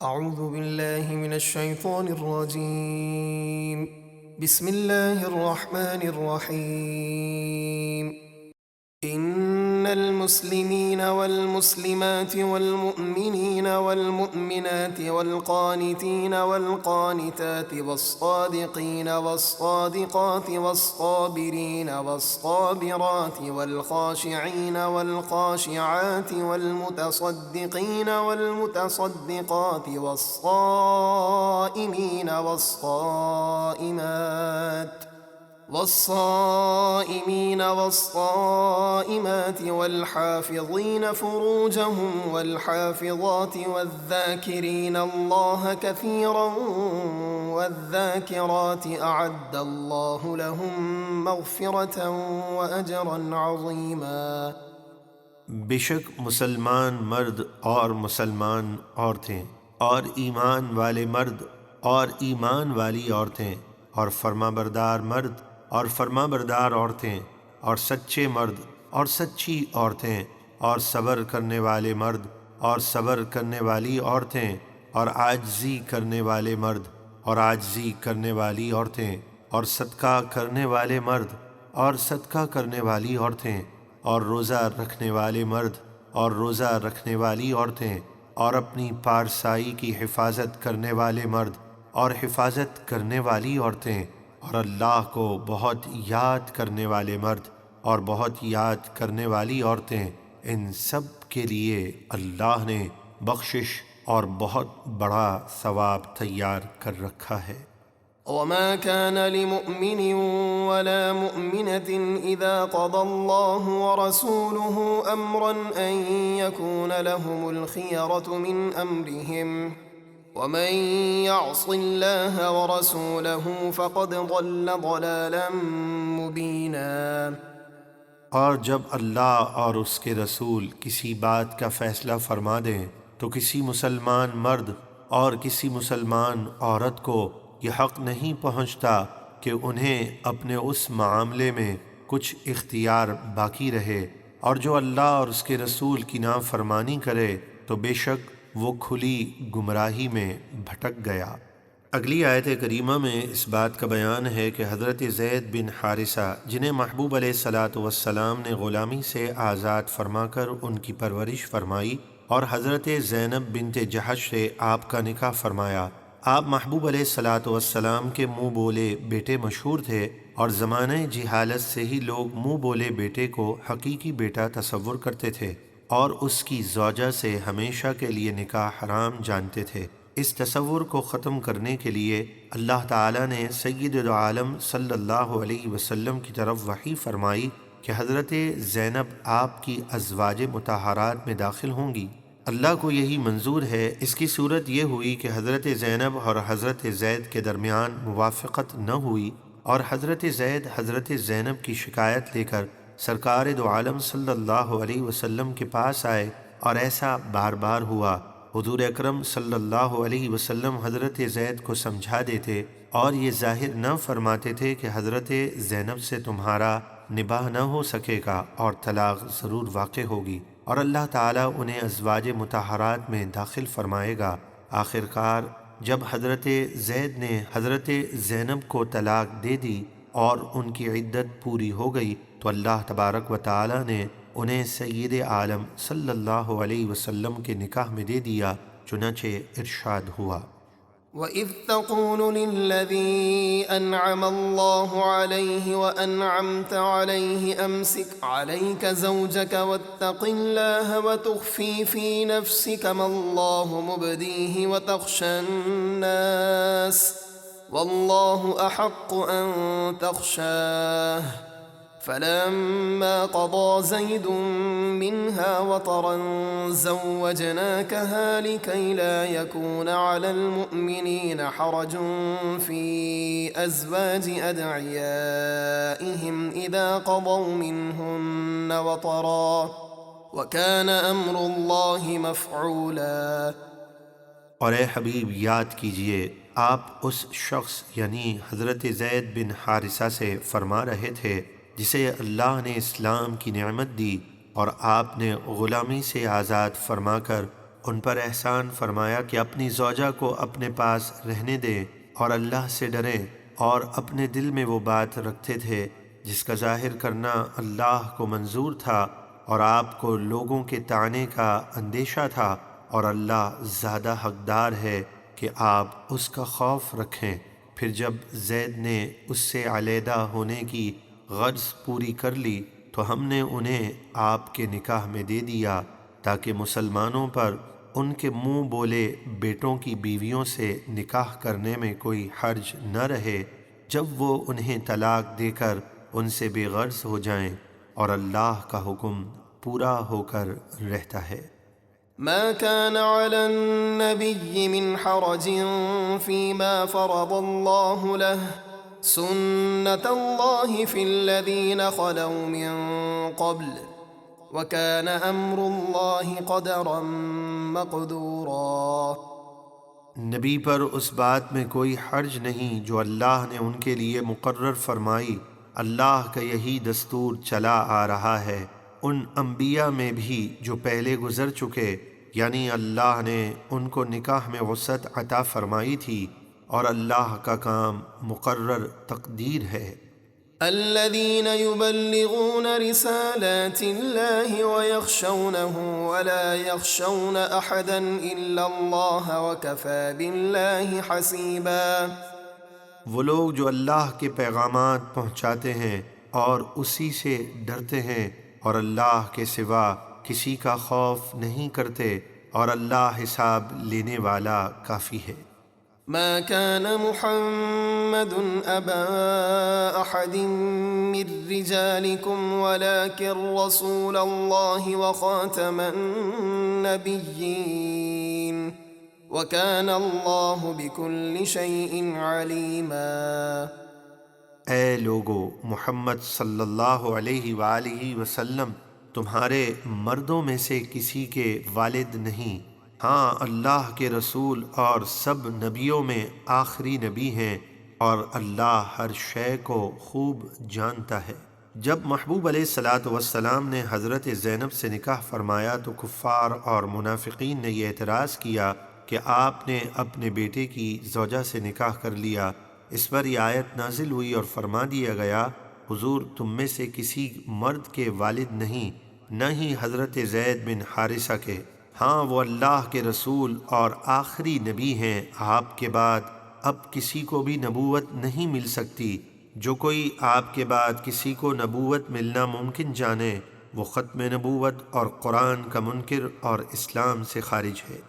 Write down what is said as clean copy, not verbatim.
اعوذ باللہ من الشیطان الرجیم بسم اللہ الرحمن الرحیم ان المسلمین والمسلمات والمؤمنین والمؤمنات والقانتین والقانتات والصادقین والصادقات والصابرین والصابرات والخاشعین والخاشعات والمتصدقین والمتصدقات والصائمین والصائمين والصائمات والحافظين فروجهم والحافظات والذاكرين الله كثيرا والذاكرات أعد الله لهم مغفرة وأجرا عظيما۔ بے شک مسلمان مرد اور مسلمان عورتیں اور ایمان والے مرد اور ایمان والی عورتیں اور فرما بردار مرد اور فرما بردار عورتیں اور سچے مرد اور سچی عورتیں اور صبر کرنے والے مرد اور صبر کرنے والی عورتیں اور عاجزی کرنے والے مرد اور عاجزی کرنے والی عورتیں اور صدقہ کرنے والے مرد اور صدقہ کرنے والی عورتیں اور روزہ رکھنے والے مرد اور روزہ رکھنے والی عورتیں اور اپنی پارسائی کی حفاظت کرنے والے مرد اور حفاظت کرنے والی عورتیں اور اللہ کو بہت یاد کرنے والے مرد اور بہت یاد کرنے والی عورتیں، ان سب کے لیے اللہ نے بخشش اور بہت بڑا ثواب تیار کر رکھا ہے۔ وما كان لمؤمن ولا مؤمنة إذا قضى الله ورسوله أمرا أن يكون لهم الخيرة من أمرهم ومن يعص الله ورسوله فقد ضل ضلالا مبينا۔ اور جب اللہ اور اس کے رسول کسی بات کا فیصلہ فرما دیں تو کسی مسلمان مرد اور کسی مسلمان عورت کو یہ حق نہیں پہنچتا کہ انہیں اپنے اس معاملے میں کچھ اختیار باقی رہے، اور جو اللہ اور اس کے رسول کی نافرمانی کرے تو بے شک وہ کھلی گمراہی میں بھٹک گیا۔ اگلی آیت کریمہ میں اس بات کا بیان ہے کہ حضرت زید بن حارثہ، جنہیں محبوب علیہ السلام نے غلامی سے آزاد فرما کر ان کی پرورش فرمائی، اور حضرت زینب بنت جحش سے آپ کا نکاح فرمایا۔ آپ محبوب علیہ السلام کے منہ بولے بیٹے مشہور تھے، اور زمانہ جہالت سے ہی لوگ منہ بولے بیٹے کو حقیقی بیٹا تصور کرتے تھے اور اس کی زوجہ سے ہمیشہ کے لیے نکاح حرام جانتے تھے۔ اس تصور کو ختم کرنے کے لیے اللہ تعالیٰ نے سید العالم صلی اللہ علیہ وسلم کی طرف وحی فرمائی کہ حضرت زینب آپ کی ازواج مطہرات میں داخل ہوں گی۔ اللہ کو یہی منظور ہے۔ اس کی صورت یہ ہوئی کہ حضرت زینب اور حضرت زید کے درمیان موافقت نہ ہوئی، اور حضرت زید حضرت زینب کی شکایت لے کر سرکار دو عالم صلی اللہ علیہ وسلم کے پاس آئے، اور ایسا بار بار ہوا۔ حضور اکرم صلی اللہ علیہ وسلم حضرت زید کو سمجھا دیتے اور یہ ظاہر نہ فرماتے تھے کہ حضرت زینب سے تمہارا نباہ نہ ہو سکے گا اور طلاق ضرور واقع ہوگی، اور اللہ تعالیٰ انہیں ازواج مطہرات میں داخل فرمائے گا۔ آخر کار جب حضرت زید نے حضرت زینب کو طلاق دے دی اور ان کی عدت پوری ہو گئی تو اللہ تبارک و تعالیٰ نے انہیں سید عالم صلی اللہ علیہ وسلم کے نکاح میں دے دیا، چنانچہ ارشاد ہوا: وَإِذْ تَقُولُ لِلَّذِي أَنْعَمَ اللَّهُ عَلَيْهِ وَأَنْعَمْتَ عَلَيْهِ أَمْسِكْ عَلَيْكَ زَوْجَكَ وَاتَّقِ اللَّهَ وَتُخْفِي فِي نَفْسِكَ مَا اللَّهُ مُبْدِيهِ وَتَخْشَى النَّاسَ وَاللَّهُ أَحَقُّ أَن تَخْشَاهُ فَلَمَّا قَضَى زَيْدٌ مِّنْهَا وَطَرًا زَوَّجْنَاكَهَا لِكَيْ لَا يَكُونَ عَلَى الْمُؤْمِنِينَ حَرَجٌ فِي أَزْوَاجِ أَدْعِيَائِهِمْ إِذَا قَضَوْا مِنْهُنَّ وَطَرًا وَكَانَ أَمْرُ اللَّهِ مَفْعُولًا۔ اور اے حبیب یاد کیجئے، آپ اس شخص یعنی حضرت زید بن حارثہ سے فرما رہے تھے جسے اللہ نے اسلام کی نعمت دی، اور آپ نے غلامی سے آزاد فرما کر ان پر احسان فرمایا کہ اپنی زوجہ کو اپنے پاس رہنے دیں اور اللہ سے ڈریں، اور اپنے دل میں وہ بات رکھتے تھے جس کا ظاہر کرنا اللہ کو منظور تھا، اور آپ کو لوگوں کے طعنے کا اندیشہ تھا، اور اللہ زیادہ حقدار ہے کہ آپ اس کا خوف رکھیں۔ پھر جب زید نے اس سے علیحدہ ہونے کی غرض پوری کر لی تو ہم نے انہیں آپ کے نکاح میں دے دیا تاکہ مسلمانوں پر ان کے منہ بولے بیٹوں کی بیویوں سے نکاح کرنے میں کوئی حرج نہ رہے جب وہ انہیں طلاق دے کر ان سے بے غرض ہو جائیں، اور اللہ کا حکم پورا ہو کر رہتا ہے۔ ما كان على النبي من حرج فيما فرض الله له سنة الله في الذين خلوا من قبل وكان أمر الله قدرا مقدورا۔ نبی پر اس بات میں کوئی حرج نہیں جو اللہ نے ان کے لیے مقرر فرمائی، اللہ کا یہی دستور چلا آ رہا ہے ان انبیاء میں بھی جو پہلے گزر چکے، یعنی اللہ نے ان کو نکاح میں وسعت عطا فرمائی تھی، اور اللہ کا کام مقرر تقدیر ہے۔ الذين يبلغون رسالات الله ويخشونه ولا يخشون أحدا إلا الله وكفى بالله حسيبا۔ وہ لوگ جو اللہ کے پیغامات پہنچاتے ہیں اور اسی سے ڈرتے ہیں، اور اللہ کے سوا کسی کا خوف نہیں کرتے، اور اللہ حساب لینے والا کافی ہے۔ ما كان محمد أبا أحد من رجالكم ولكن رسول الله وخاتم النبيين وكان الله بكل شيء عليما۔ اے لوگو، محمد صلی اللہ علیہ وآلہ وسلم تمہارے مردوں میں سے کسی کے والد نہیں، ہاں اللہ کے رسول اور سب نبیوں میں آخری نبی ہیں، اور اللہ ہر شے کو خوب جانتا ہے۔ جب محبوب علیہ السلام نے حضرت زینب سے نکاح فرمایا تو کفار اور منافقین نے یہ اعتراض کیا کہ آپ نے اپنے بیٹے کی زوجہ سے نکاح کر لیا۔ اس پر یہ آیت نازل ہوئی اور فرما دیا گیا، حضور تم میں سے کسی مرد کے والد نہیں، نہ ہی حضرت زید بن حارثہ کے، ہاں وہ اللہ کے رسول اور آخری نبی ہیں، آپ کے بعد اب کسی کو بھی نبوت نہیں مل سکتی۔ جو کوئی آپ کے بعد کسی کو نبوت ملنا ممکن جانے وہ ختم نبوت اور قرآن کا منکر اور اسلام سے خارج ہے۔